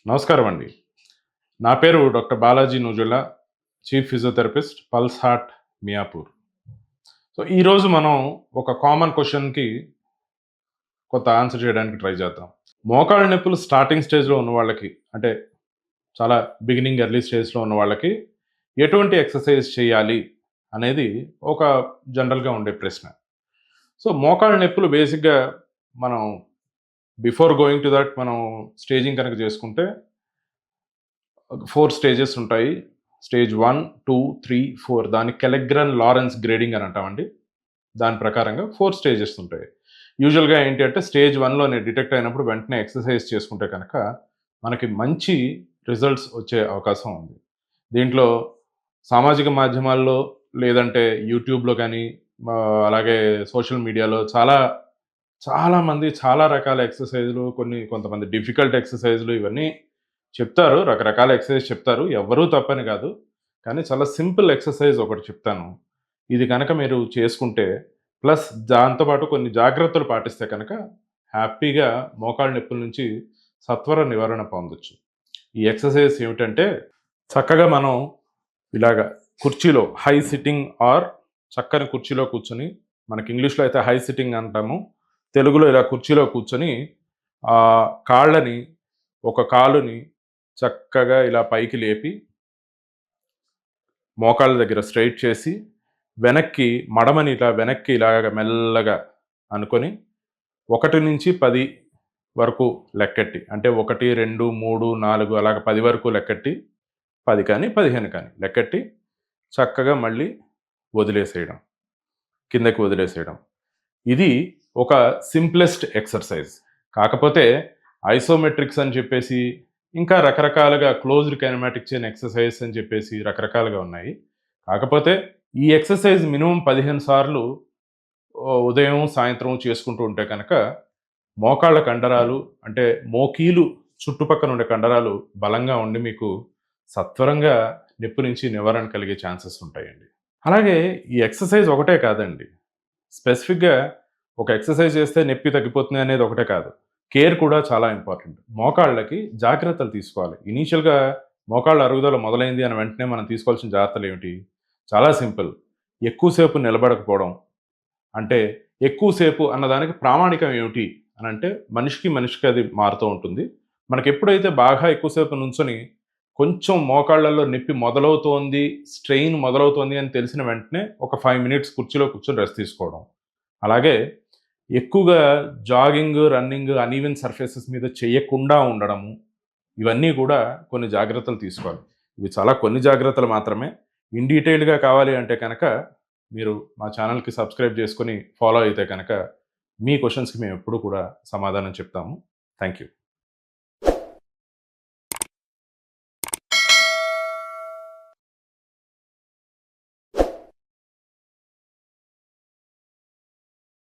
నమస్కారం అండి. నా పేరు doctor Balaji Nujulla, chief physiotherapist, Pulse Heart, Miyapur. So, ఈరోజు మనం ఒక కామన్ క్వెషన్‌కి కొంత ఆన్సర్ చేయడానికి ట్రై చేద్దాం. మోకాళ్ళ నొప్పులు స్టార్టింగ్ స్టేజ్‌లో ఉన్న వాళ్ళకి, అంటే చాలా బిగినింగ్ ఎర్లీ స్టేజ్‌లో ఉన్న వాళ్ళకి ఎటువంటి ఎక్సర్సైజ్ చేయాలి అనేది ఒక జనరల్‌గా ఉండే ప్రశ్న. సో, మోకాళ్ళ నొప్పులు బేసిక్‌గా మనం బిఫోర్ గోయింగ్ టు దట్ మనం స్టేజింగ్ కనుక చేసుకుంటే 4 స్టేజెస్ ఉంటాయి. స్టేజ్ 1, 2, 3, 4 దాన్ని కెలెగ్రన్ లారెన్స్ గ్రేడింగ్ అని అంటామండి. దాని ప్రకారంగా 4 స్టేజెస్ ఉంటాయి. యూజువల్‌గా ఏంటి అంటే స్టేజ్ 1లోనే డిటెక్ట్ అయినప్పుడు వెంటనే ఎక్సర్సైజ్ చేసుకుంటే కనుక మనకి మంచి రిజల్ట్స్ వచ్చే అవకాశం ఉంది. దీంట్లో సామాజిక మాధ్యమాల్లో లేదంటే యూట్యూబ్‌లో గానీ అలాగే సోషల్ మీడియాలో చాలామంది చాలా రకాల ఎక్సర్సైజ్‌లు కొంతమంది డిఫికల్ట్ ఎక్సర్సైజ్‌లు ఇవన్నీ చెప్తారు. రకరకాల ఎక్సర్సైజ్ చెప్తారు. ఎవ్వరూ తప్పని కాదు. కానీ చాలా సింపుల్ ఎక్సర్సైజ్ ఒకటి చెప్తాను. ఇది గనక మీరు చేసుకుంటే ప్లస్ దాంతో పాటు కొన్ని జాగ్రత్తలు పాటిస్తే కనుక హ్యాపీగా మోకాళ్ళ నొప్పుల నుంచి సత్వర నివారణ పొందొచ్చు. ఈ ఎక్సర్సైజ్ ఏమిటంటే చక్కగా మనం ఇలాగ కుర్చీలో హై సిట్టింగ్ ఆర్ చక్కని కుర్చీలో కూర్చొని, మనకి ఇంగ్లీష్‌లో అయితే హై సిట్టింగ్ అంటాము. తెలుగులో ఇలా కుర్చీలో కూర్చొని కాళ్ళని ఒక కాలుని చక్కగా ఇలా పైకి లేపి, మోకాళ్ళ దగ్గర స్ట్రెయిట్ చేసి, మడమని వెనక్కి ఇలాగ మెల్లగా అనుకొని 1-10 వరకు లెక్కెట్టి, అంటే 1, 2, 3, 4 అలాగ 10 వరకు లెక్కెట్టి, 10 కానీ, 15 కానీ లెక్కెట్టి చక్కగా మళ్ళీ వదిలేసేయడం. కిందకి వదిలేసేయడం. ఇది ఒక సింప్లెస్ట్ ఎక్సర్సైజ్. కాకపోతే ఐసోమెట్రిక్స్ అని చెప్పేసి, ఇంకా రకరకాలుగా క్లోజ్డ్ కైనమాటిక్ చైన్ ఎక్సర్సైజ్ అని చెప్పేసి రకరకాలుగా ఉన్నాయి. కాకపోతే ఈ ఎక్సర్సైజ్ మినిమమ్ 15 సార్లు ఉదయం, సాయంత్రం చేసుకుంటూ ఉంటే కనుక మోకాళ్ళ కండరాలు, అంటే మోకీలు చుట్టుపక్కన ఉండే కండరాలు బలంగా ఉండి మీకు సత్వరంగా నొప్పి నుంచి నివారణ కలిగే ఛాన్సెస్ ఉంటాయండి. అలాగే ఈ ఎక్సర్సైజ్ ఒకటే కాదండి. స్పెసిఫిక్‌గా ఒక ఎక్సర్సైజ్ చేస్తే నొప్పి తగ్గిపోతుంది అనేది ఒకటే కాదు. కేర్ కూడా చాలా ఇంపార్టెంట్. మోకాళ్ళకి జాగ్రత్తలు తీసుకోవాలి. ఇనీషియల్‌గా మోకాళ్ళ అరుగుదల మొదలైంది అని వెంటనే మనం తీసుకోవాల్సిన జాగ్రత్తలేమిటి? చాలా సింపుల్. ఎక్కువ సేపు నిలబడకపోవడం. అంటే ఎక్కువ సేపు అన్నదానికి ప్రామాణికం ఏమిటి అనంటే మనిషికి అది మారుతూ ఉంటుంది. మనకెప్పుడైతే బాగా ఎక్కువ సేపు నుంచొని కొంచెం మోకాళ్ళలో నొప్పి మొదలవుతోంది, స్ట్రెయిన్ మొదలవుతోంది అని తెలిసిన వెంటనే ఒక 5 మినిట్స్ కుర్చీలో కూర్చొని రెస్ట్ తీసుకోవడం. అలాగే ఎక్కువగా జాగింగ్, రన్నింగ్ అన్‌ఈవెన్ సర్ఫేసెస్ మీద చేయకుండా ఉండడము. ఇవన్నీ కూడా కొన్ని జాగ్రత్తలు తీసుకోవాలి. ఇవి చాలా కొన్ని జాగ్రత్తలు మాత్రమే. ఇన్ డీటెయిల్డ్‌గా కావాలి అంటే కనుక మీరు మా ఛానెల్‌కి సబ్స్క్రైబ్ చేసుకొని ఫాలో అయితే కనుక మీ క్వెషన్స్‌కి మేము ఎప్పుడు కూడా సమాధానం చెప్తాము. Thank you.